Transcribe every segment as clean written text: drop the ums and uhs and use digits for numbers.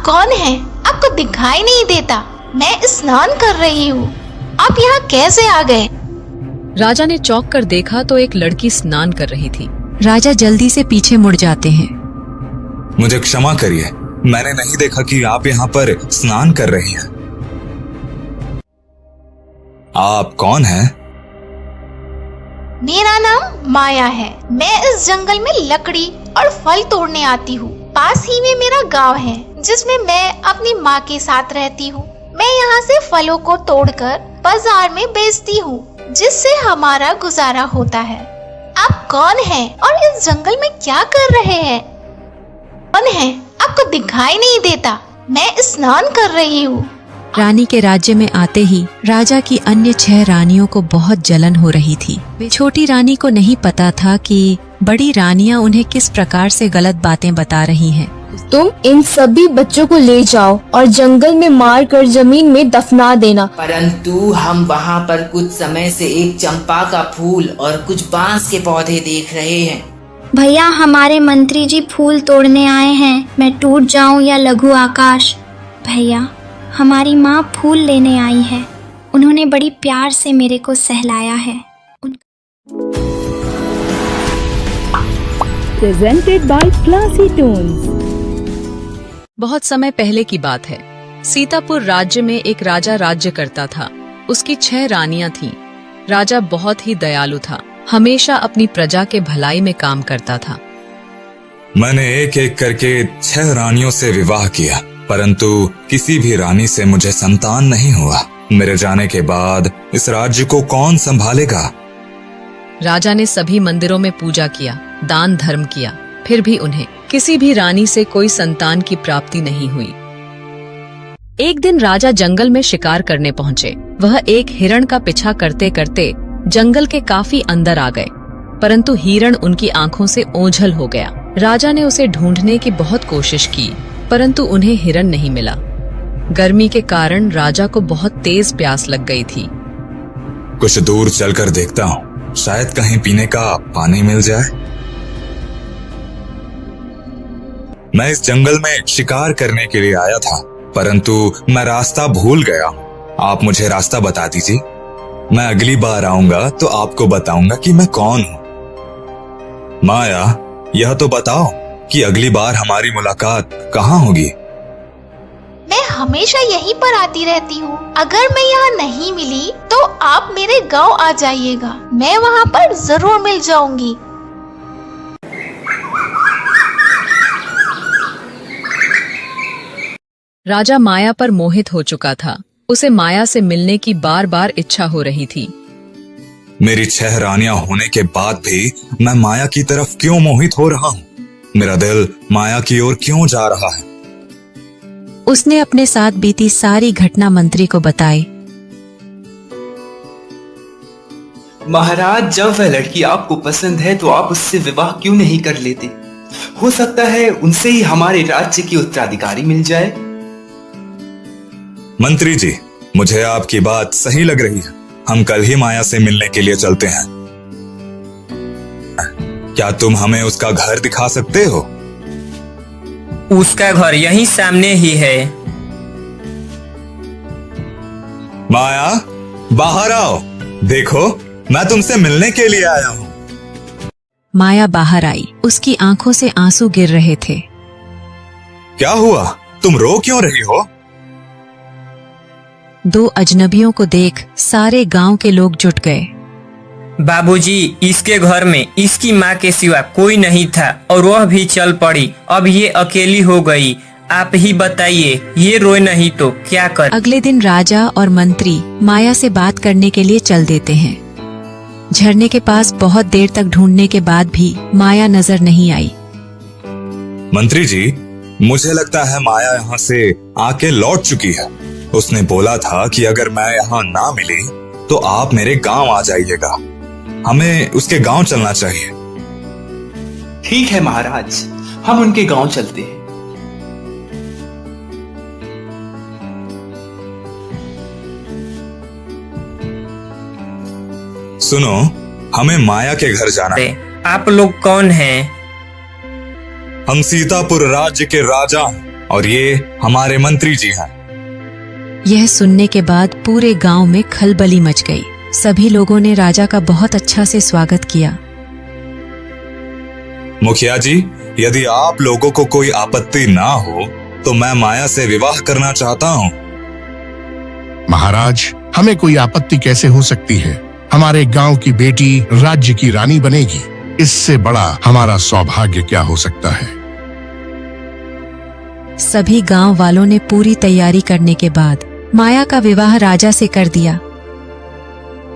कौन है? आपको दिखाई नहीं देता? मैं स्नान कर रही हूँ। आप यहाँ कैसे आ गए? राजा ने चौंक कर देखा तो एक लड़की स्नान कर रही थी। राजा जल्दी से पीछे मुड़ जाते हैं। मुझे क्षमा करिए, मैंने नहीं देखा कि आप यहाँ पर स्नान कर रही हैं। आप कौन हैं? मेरा नाम माया है। मैं इस जंगल में लकड़ी और फल तोड़ने आती हूँ। पास ही में मेरा गांव है जिसमें मैं अपनी माँ के साथ रहती हूँ। मैं यहाँ से फलों को तोड़कर बाजार में बेचती हूँ जिससे हमारा गुजारा होता है। आप कौन हैं और इस जंगल में क्या कर रहे हैं? कौन है? आपको दिखाई नहीं देता? मैं स्नान कर रही हूँ। रानी के राज्य में आते ही राजा की अन्य 6 रानियों को बहुत जलन हो रही थी। छोटी रानी को नहीं पता था कि बड़ी रानियां उन्हें किस प्रकार से गलत बातें बता रही हैं। तुम इन सभी बच्चों को ले जाओ और जंगल में मार कर जमीन में दफना देना। परंतु हम वहाँ पर कुछ समय से एक चंपा का फूल और कुछ बांस के पौधे देख रहे हैं। भैया, हमारे मंत्री जी फूल तोड़ने आए हैं। मैं टूट जाऊं या लघु आकाश? भैया, हमारी माँ फूल लेने आई है। उन्होंने बड़ी प्यार से मेरे को सहलाया है। Presented by Classy Tunes। बहुत समय पहले की बात है। सीतापुर राज्य में एक राजा राज्य करता था। उसकी 6 रानियां थीं। राजा बहुत ही दयालु था, हमेशा अपनी प्रजा के भलाई में काम करता था। मैंने एक एक करके 6 रानियों से विवाह किया, परंतु किसी भी रानी से मुझे संतान नहीं हुआ। मेरे जाने के बाद इस राज्य को कौन संभालेगा? राजा ने सभी मंदिरों में पूजा किया, दान धर्म किया, फिर भी उन्हें किसी भी रानी से कोई संतान की प्राप्ति नहीं हुई। एक दिन राजा जंगल में शिकार करने पहुंचे। वह एक हिरण का पीछा करते करते जंगल के काफी अंदर आ गए, परंतु हिरण उनकी आंखों से ओझल हो गया। राजा ने उसे ढूंढने की बहुत कोशिश की, परंतु उन्हें हिरण नहीं मिला। गर्मी के कारण राजा को बहुत तेज प्यास लग गई थी। कुछ दूर चलकर देखता हूँ, शायद कहीं पीने का पानी मिल जाए। मैं इस जंगल में शिकार करने के लिए आया था, परंतु मैं रास्ता भूल गया। आप मुझे रास्ता बता दीजिए। मैं अगली बार आऊंगा तो आपको बताऊंगा कि मैं कौन हूँ। माया, यह तो बताओ कि अगली बार हमारी मुलाकात कहाँ होगी? मैं हमेशा यहीं पर आती रहती हूँ। अगर मैं यहाँ नहीं मिली तो आप मेरे गांव आ जाइएगा। मैं वहाँ पर जरूर मिल जाऊंगी। राजा माया पर मोहित हो चुका था। उसे माया से मिलने की बार बार इच्छा हो रही थी। मेरी 6 रानियां होने के बाद भी मैं माया की तरफ क्यों मोहित हो रहा हूँ? मेरा दिल माया की ओर क्यों जा रहा है? उसने अपने साथ बीती सारी घटना मंत्री को बताई। महाराज, जब वह लड़की आपको पसंद है तो आप उससे विवाह क्यों नहीं कर लेते? हो सकता है उनसे ही हमारे राज्य की उत्तराधिकारी मिल जाए। मंत्री जी, मुझे आपकी बात सही लग रही है। हम कल ही माया से मिलने के लिए चलते हैं। क्या तुम हमें उसका घर दिखा सकते हो? उसका घर यहीं सामने ही है। माया, बाहर आओ। देखो, मैं तुमसे मिलने के लिए आया हूँ। माया बाहर आई। उसकी आंखों से आंसू गिर रहे थे। क्या हुआ? तुम रो क्यों रही हो? 2 अजनबियों को देख सारे गांव के लोग जुट गए। बाबूजी, इसके घर में इसकी माँ के सिवा कोई नहीं था और वह भी चल पड़ी। अब ये अकेली हो गई। आप ही बताइए, ये रोए नहीं तो क्या कर? अगले दिन राजा और मंत्री माया से बात करने के लिए चल देते हैं। झरने के पास बहुत देर तक ढूंढने के बाद भी माया नजर नहीं आई। मंत्री जी, मुझे लगता है माया यहाँ से आके लौट चुकी है। उसने बोला था कि अगर मैं यहाँ ना मिली तो आप मेरे गांव आ जाइएगा। हमें उसके गांव चलना चाहिए। ठीक है महाराज, हम उनके गांव चलते हैं। सुनो, हमें माया के घर जाना है। आप लोग कौन हैं? हम सीतापुर राज्य के राजा हैं। और ये हमारे मंत्री जी हैं। यह सुनने के बाद पूरे गांव में खलबली मच गई। सभी लोगों ने राजा का बहुत अच्छा से स्वागत किया। मुखिया जी, यदि आप लोगों को कोई आपत्ति ना हो तो मैं माया से विवाह करना चाहता हूँ। महाराज, हमें कोई आपत्ति कैसे हो सकती है? हमारे गांव की बेटी राज्य की रानी बनेगी, इससे बड़ा हमारा सौभाग्य क्या हो सकता है? सभी गांव वालों ने पूरी तैयारी करने के बाद माया का विवाह राजा से कर दिया।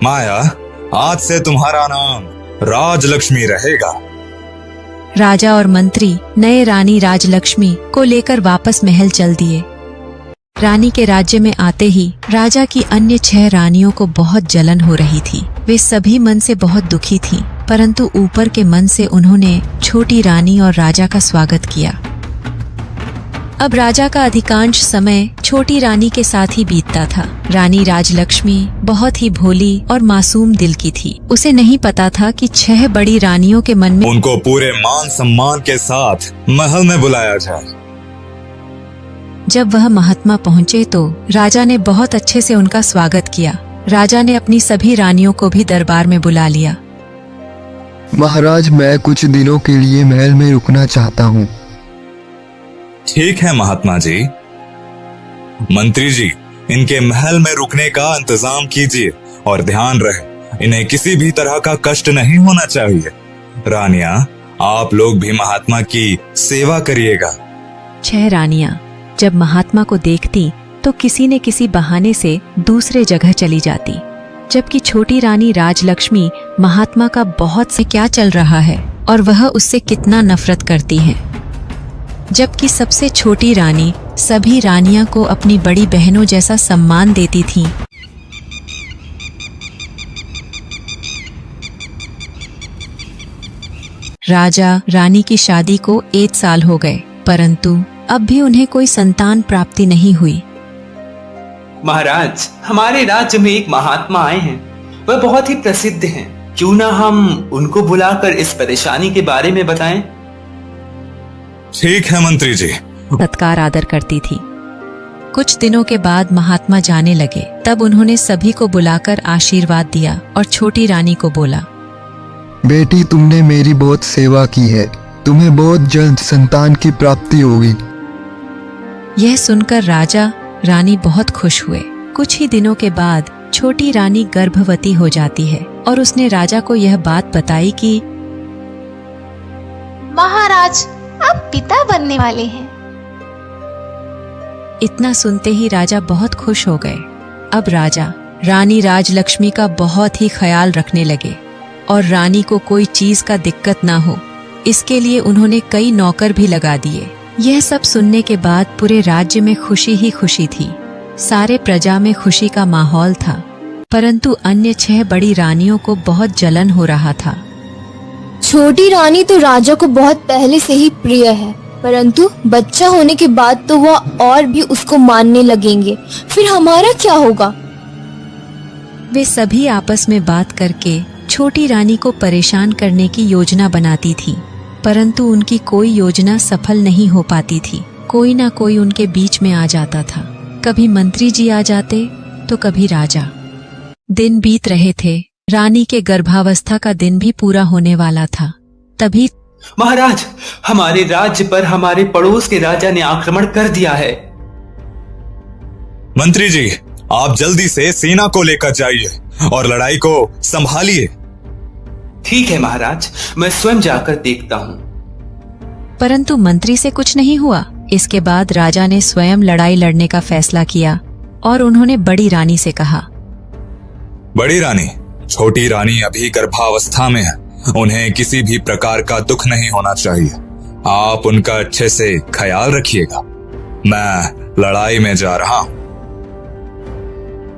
माया, आज से तुम्हारा नाम राजलक्ष्मी रहेगा। राजा और मंत्री नए रानी राजलक्ष्मी को लेकर वापस महल चल दिए। रानी के राज्य में आते ही राजा की अन्य 6 रानियों को बहुत जलन हो रही थी। वे सभी मन से बहुत दुखी थीं, परंतु ऊपर के मन से उन्होंने छोटी रानी और राजा का स्वागत किया। अब राजा का अधिकांश समय छोटी रानी के साथ ही बीतता था। रानी राजलक्ष्मी बहुत ही भोली और मासूम दिल की थी। उसे नहीं पता था कि 6 बड़ी रानियों के मन में उनको पूरे मान सम्मान के साथ महल में बुलाया जाए। जब वह महात्मा पहुँचे तो राजा ने बहुत अच्छे से उनका स्वागत किया। राजा ने अपनी सभी रानियों को भी दरबार में बुला लिया। महाराज, मैं कुछ दिनों के लिए महल में रुकना चाहता हूँ। ठीक है महात्मा जी। मंत्री जी, इनके महल में रुकने का इंतजाम कीजिए और ध्यान रहे इन्हें किसी भी तरह का कष्ट नहीं होना चाहिए। रानियां, आप लोग भी महात्मा की सेवा करिएगा। 6 रानियां जब महात्मा को देखती तो किसी न किसी बहाने से दूसरे जगह चली जाती, जबकि छोटी रानी राजलक्ष्मी महात्मा का बहुत से क्या चल रहा है और वह उससे कितना नफरत करती है, जबकि सबसे छोटी रानी सभी रानियां को अपनी बड़ी बहनों जैसा सम्मान देती थीं। राजा रानी की शादी को 1 साल हो गए, परंतु अब भी उन्हें कोई संतान प्राप्ति नहीं हुई। महाराज, हमारे राज्य में एक महात्मा आए हैं। वह बहुत ही प्रसिद्ध हैं। क्यों ना हम उनको बुलाकर इस परेशानी के बारे में बताएं? ठीक है मंत्री जी। सत्कार आदर करती थी। कुछ दिनों के बाद महात्मा जाने लगे। तब उन्होंने सभी को बुलाकर आशीर्वाद दिया और छोटी रानी को बोला, बेटी, तुमने मेरी बहुत सेवा की है। तुम्हें बहुत जल्द संतान की प्राप्ति होगी। यह सुनकर राजा रानी बहुत खुश हुए। कुछ ही दिनों के बाद छोटी रानी गर्भवती हो जाती है और उसने राजा को यह बात बताई कि महाराज, आप पिता बनने वाले हैं। इतना सुनते ही राजा बहुत खुश हो गए। अब राजा रानी राजलक्ष्मी का बहुत ही ख्याल रखने लगे और रानी को कोई चीज का दिक्कत ना हो, इसके लिए उन्होंने कई नौकर भी लगा दिए। यह सब सुनने के बाद पूरे राज्य में खुशी ही खुशी थी। सारे प्रजा में खुशी का माहौल था, परंतु अन्य 6 बड़ी रानियों को बहुत जलन हो रहा था। छोटी रानी तो राजा को बहुत पहले से ही प्रिय है, परंतु बच्चा होने के बाद तो वह और भी उसको मानने लगेंगे। फिर हमारा क्या होगा? वे सभी आपस में बात करके छोटी रानी को परेशान करने की योजना बनाती थी, परंतु उनकी कोई योजना सफल नहीं हो पाती थी। कोई ना कोई उनके बीच में आ जाता था। कभी मंत्री जी आ जाते तो कभी राजा। दिन बीत रहे थे। रानी के गर्भावस्था का दिन भी पूरा होने वाला था। तभी महाराज, हमारे राज्य पर हमारे पड़ोस के राजा ने आक्रमण कर दिया है। मंत्री जी, आप जल्दी से सेना को लेकर जाइए और लड़ाई को संभालिए। ठीक है महाराज, मैं स्वयं जाकर देखता हूँ। परंतु मंत्री से कुछ नहीं हुआ। इसके बाद राजा ने स्वयं लड़ाई लड़ने का फैसला किया और उन्होंने बड़ी रानी से कहा, बड़ी रानी, छोटी रानी अभी गर्भावस्था में है। उन्हें किसी भी प्रकार का दुख नहीं होना चाहिए। आप उनका अच्छे से ख्याल रखिएगा। मैं लड़ाई में जा रहा हूँ।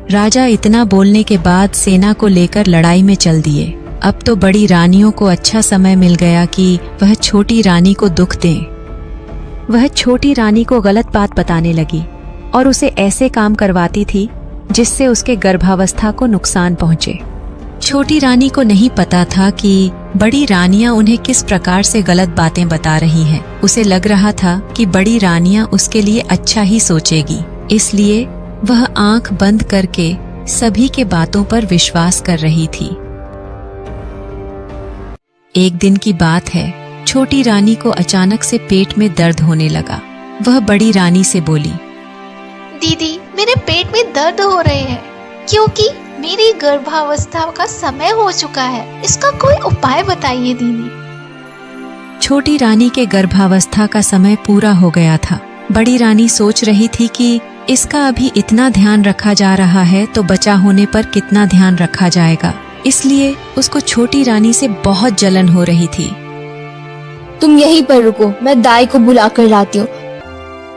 राजा इतना बोलने के बाद सेना को लेकर लड़ाई में चल दिए। अब तो बड़ी रानियों को अच्छा समय मिल गया कि वह छोटी रानी को दुख दें। वह छोटी रानी को गलत बात बताने लगी और उसे ऐसे काम करवाती थी जिससे उसके गर्भावस्था को नुकसान पहुंचे। छोटी रानी को नहीं पता था कि बड़ी रानियां उन्हें किस प्रकार से गलत बातें बता रही हैं। उसे लग रहा था कि बड़ी रानियां उसके लिए अच्छा ही सोचेगी, इसलिए वह आंख बंद करके सभी के बातों पर विश्वास कर रही थी। एक दिन की बात है, छोटी रानी को अचानक से पेट में दर्द होने लगा। वह बड़ी रानी से बोली, दीदी, मेरे पेट में दर्द हो रहे हैं क्योंकि मेरी गर्भावस्था का समय हो चुका है। इसका कोई उपाय बताइए दीदी। छोटी रानी के गर्भावस्था का समय पूरा हो गया था। बड़ी रानी सोच रही थी कि इसका अभी इतना ध्यान रखा जा रहा है तो बच्चा होने पर कितना ध्यान रखा जाएगा, इसलिए उसको छोटी रानी से बहुत जलन हो रही थी। तुम यहीं पर रुको, मैं दाई को बुला कर लाती हूँ।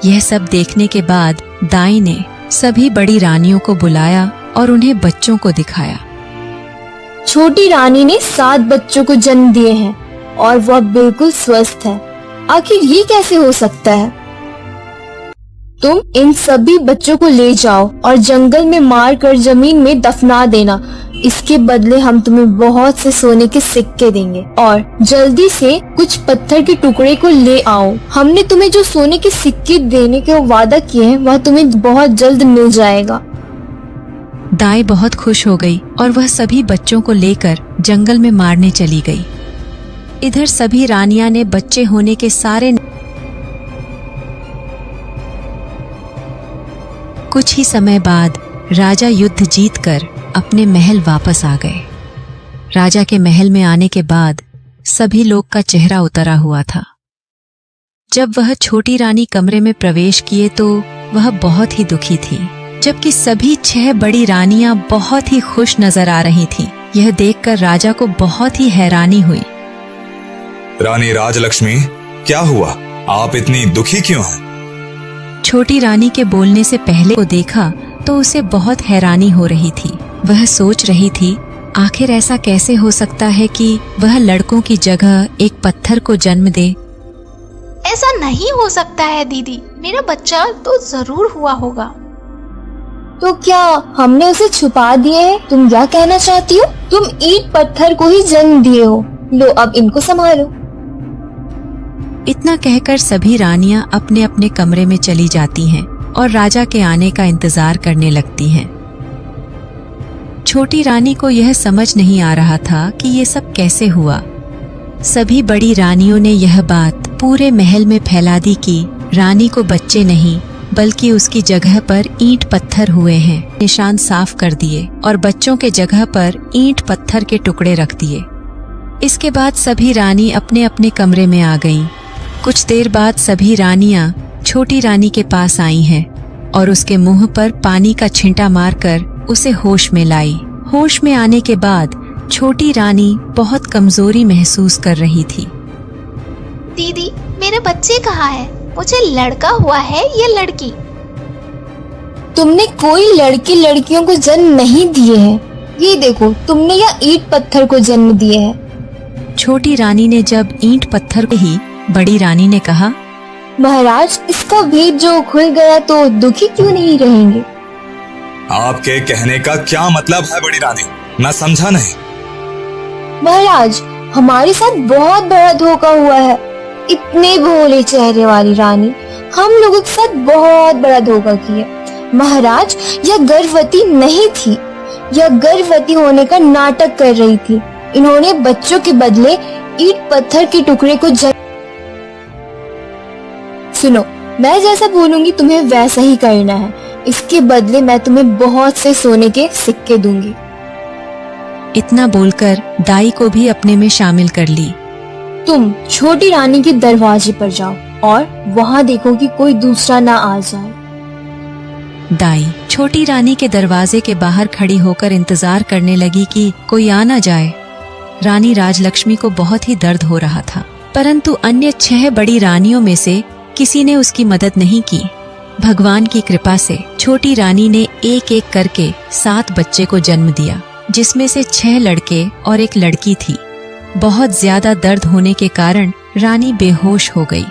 यह सब देखने के बाद दाई ने सभी बड़ी रानियों को बुलाया और उन्हें बच्चों को दिखाया। छोटी रानी ने 7 बच्चों को जन्म दिए हैं और वह बिल्कुल स्वस्थ है। आखिर ये कैसे हो सकता है? तुम इन सभी बच्चों को ले जाओ और जंगल में मार कर जमीन में दफना देना। इसके बदले हम तुम्हें बहुत से सोने के सिक्के देंगे और जल्दी से कुछ पत्थर के टुकड़े को ले आओ। हमने तुम्हें जो सोने के सिक्के देने के वादा किए हैं वह तुम्हें बहुत जल्द मिल जाएगा। दाई बहुत खुश हो गई और वह सभी बच्चों को लेकर जंगल में मारने चली गई। इधर सभी रानियां ने बच्चे होने के सारे कुछ ही समय बाद राजा युद्ध जीतकर अपने महल वापस आ गए। राजा के महल में आने के बाद सभी लोग का चेहरा उतरा हुआ था। जब वह छोटी रानी कमरे में प्रवेश किए तो वह बहुत ही दुखी थी, जबकि सभी 6 बड़ी रानियां बहुत ही खुश नजर आ रही थीं। यह देखकर राजा को बहुत ही हैरानी हुई। रानी राजलक्ष्मी, क्या हुआ? आप इतनी दुखी क्यों हैं? छोटी रानी के बोलने से पहले को देखा तो उसे बहुत हैरानी हो रही थी। वह सोच रही थी आखिर ऐसा कैसे हो सकता है कि वह लड़कों की जगह एक पत्थर को जन्म दे। ऐसा नहीं हो सकता है दीदी, मेरा बच्चा तो जरूर हुआ होगा। तो क्या हमने उसे छुपा दिए है? तुम क्या कहना चाहती हो? तुम ईंट पत्थर को ही जन्म दिए हो। लो अब इनको संभालो। इतना कहकर सभी रानियां अपने अपने कमरे में चली जाती हैं और राजा के आने का इंतजार करने लगती हैं। छोटी रानी को यह समझ नहीं आ रहा था कि ये सब कैसे हुआ। सभी बड़ी रानियों ने यह बात पूरे महल में फैला दी कि रानी को बच्चे नहीं बल्कि उसकी जगह पर ईंट पत्थर हुए हैं। निशान साफ कर दिए और बच्चों के जगह पर ईंट पत्थर के टुकड़े रख दिए। इसके बाद सभी रानी अपने अपने कमरे में आ गईं। कुछ देर बाद सभी रानियां छोटी रानी के पास आई हैं और उसके मुंह पर पानी का छींटा मारकर उसे होश में लाई। होश में आने के बाद छोटी रानी बहुत कमजोरी महसूस कर रही थी। दीदी, मेरे बच्चे कहाँ हैं? मुझे लड़का हुआ है या लड़की? तुमने कोई लड़के लड़कियों को जन्म नहीं दिए हैं। ये देखो, तुमने यह ईंट पत्थर को जन्म दिए हैं। छोटी रानी ने जब ईंट पत्थर को ही बड़ी रानी ने कहा, महाराज, इसका भेद जो खुल गया तो दुखी क्यों नहीं रहेंगे? आपके कहने का क्या मतलब है बड़ी रानी? मैं समझा नहीं। महाराज, हमारे साथ बहुत बड़ा धोखा हुआ है। इतने भोले चेहरे वाली रानी हम लोगों के साथ बहुत बड़ा धोखा किया। महाराज, यह गर्भवती नहीं थी, यह गर्भवती होने का नाटक कर रही थी। इन्होंने बच्चों के बदले ईंट पत्थर के टुकड़े को सुनो, मैं जैसा बोलूंगी तुम्हें वैसा ही करना है। इसके बदले मैं तुम्हें बहुत से सोने के सिक्के दूंगी। इतना बोलकर दाई को भी अपने में शामिल कर ली। तुम छोटी रानी के दरवाजे पर जाओ और वहाँ देखो कि कोई दूसरा ना आ जाए। दाई छोटी रानी के दरवाजे के बाहर खड़ी होकर इंतजार करने लगी कि कोई आ न जाए। रानी राजलक्ष्मी को बहुत ही दर्द हो रहा था, परंतु अन्य 6 बड़ी रानियों में से किसी ने उसकी मदद नहीं की। भगवान की कृपा से छोटी रानी ने एक एक करके 7 बच्चे को जन्म दिया, जिसमें से 6 लड़के और 1 लड़की थी। बहुत ज्यादा दर्द होने के कारण रानी बेहोश हो गई।